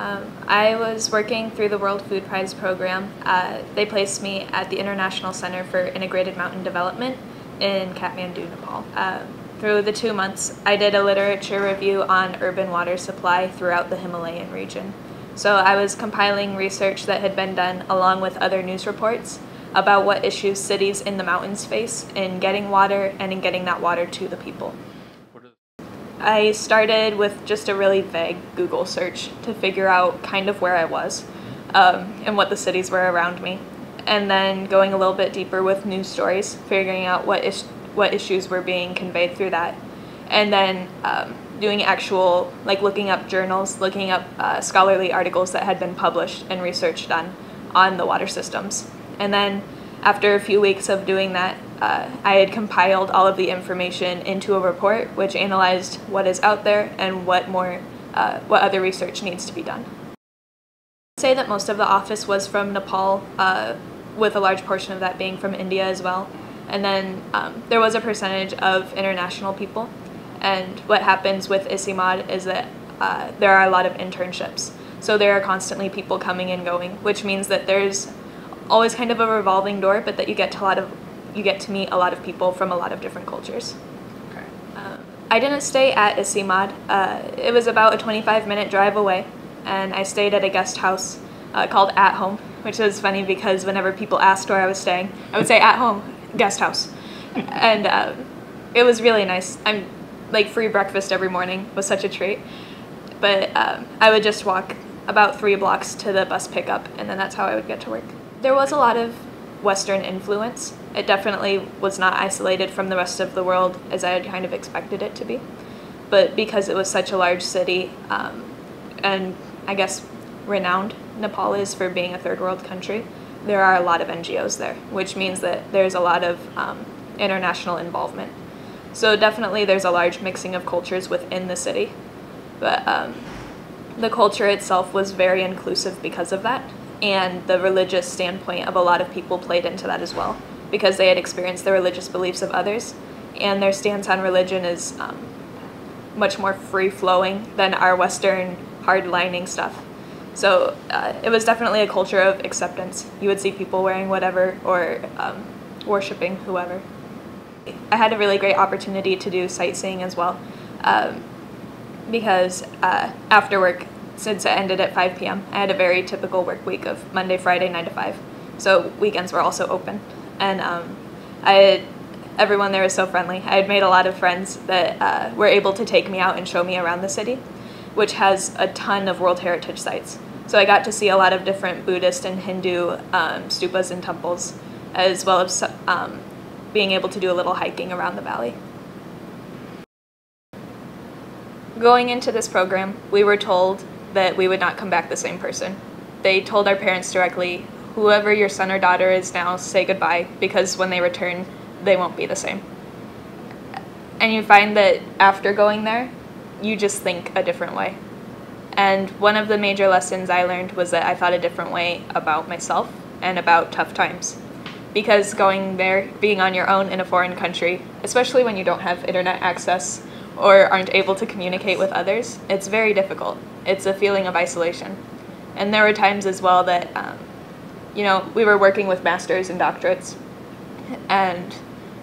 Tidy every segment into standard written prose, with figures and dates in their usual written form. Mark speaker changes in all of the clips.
Speaker 1: I was working through the World Food Prize program. They placed me at the International Center for Integrated Mountain Development in Kathmandu, Nepal. Through the 2 months, I did a literature review on urban water supply throughout the Himalayan region. So I was compiling research that had been done along with other news reports about what issues cities in the mountains face in getting water and in getting that water to the people. I started with just a really vague Google search to figure out kind of where I was and what the cities were around me. And then going a little bit deeper with news stories, figuring out what issues were being conveyed through that. And then doing actual, like looking up journals, looking up scholarly articles that had been published and research done on the water systems. And then after a few weeks of doing that, I had compiled all of the information into a report which analyzed what is out there and what other research needs to be done. I'd say that most of the office was from Nepal, with a large portion of that being from India as well. And then there was a percentage of international people. And what happens with ICIMOD is that there are a lot of internships. So there are constantly people coming and going, which means that there's always kind of a revolving door, but that you get to meet a lot of people from a lot of different cultures.
Speaker 2: Okay.
Speaker 1: I didn't stay at ICIMOD. It was about a 25-minute drive away, and I stayed at a guest house called At Home, which is funny because whenever people asked where I was staying, I would say At Home, guest house. And it was really nice. Free breakfast every morning was such a treat. But I would just walk about 3 blocks to the bus pickup, and then that's how I would get to work. There was a lot of Western influence. It definitely was not isolated from the rest of the world as I had kind of expected it to be. But because it was such a large city, and I guess renowned Nepal is for being a third world country, there are a lot of NGOs there, which means that there's a lot of international involvement. So definitely there's a large mixing of cultures within the city. But the culture itself was very inclusive because of that. And the religious standpoint of a lot of people played into that as well, because they had experienced the religious beliefs of others, and their stance on religion is much more free-flowing than our Western hard-lining stuff. So it was definitely a culture of acceptance. You would see people wearing whatever or worshiping whoever. I had a really great opportunity to do sightseeing as well, because after work, since it ended at 5 p.m., I had a very typical work week of Monday, Friday, 9 to 5. So weekends were also open. And everyone there was so friendly. I had made a lot of friends that were able to take me out and show me around the city, which has a ton of World Heritage sites. So I got to see a lot of different Buddhist and Hindu stupas and temples, as well as being able to do a little hiking around the valley. Going into this program, we were told that we would not come back the same person. They told our parents directly, whoever your son or daughter is now, say goodbye, because when they return, they won't be the same. And you find that after going there, you just think a different way. And one of the major lessons I learned was that I thought a different way about myself and about tough times. Because going there, being on your own in a foreign country, especially when you don't have internet access or aren't able to communicate with others, it's very difficult. It's a feeling of isolation. And there were times as well that, we were working with masters and doctorates, and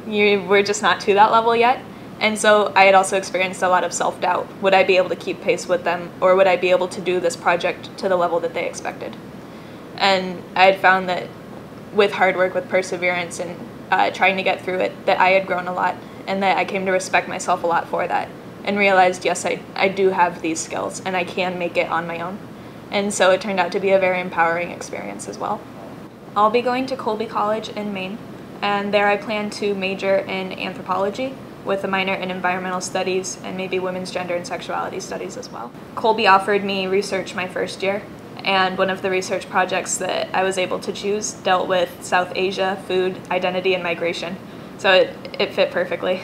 Speaker 1: you were just not to that level yet. And so I had also experienced a lot of self-doubt. Would I be able to keep pace with them, or would I be able to do this project to the level that they expected? And I had found that with hard work, with perseverance, and trying to get through it, that I had grown a lot, and that I came to respect myself a lot for that, and realized, yes, I do have these skills, and I can make it on my own. And so it turned out to be a very empowering experience as well. I'll be going to Colby College in Maine, and there I plan to major in anthropology with a minor in environmental studies and maybe women's gender and sexuality studies as well. Colby offered me research my first year, and one of the research projects that I was able to choose dealt with South Asia, food, identity, and migration. So it fit perfectly.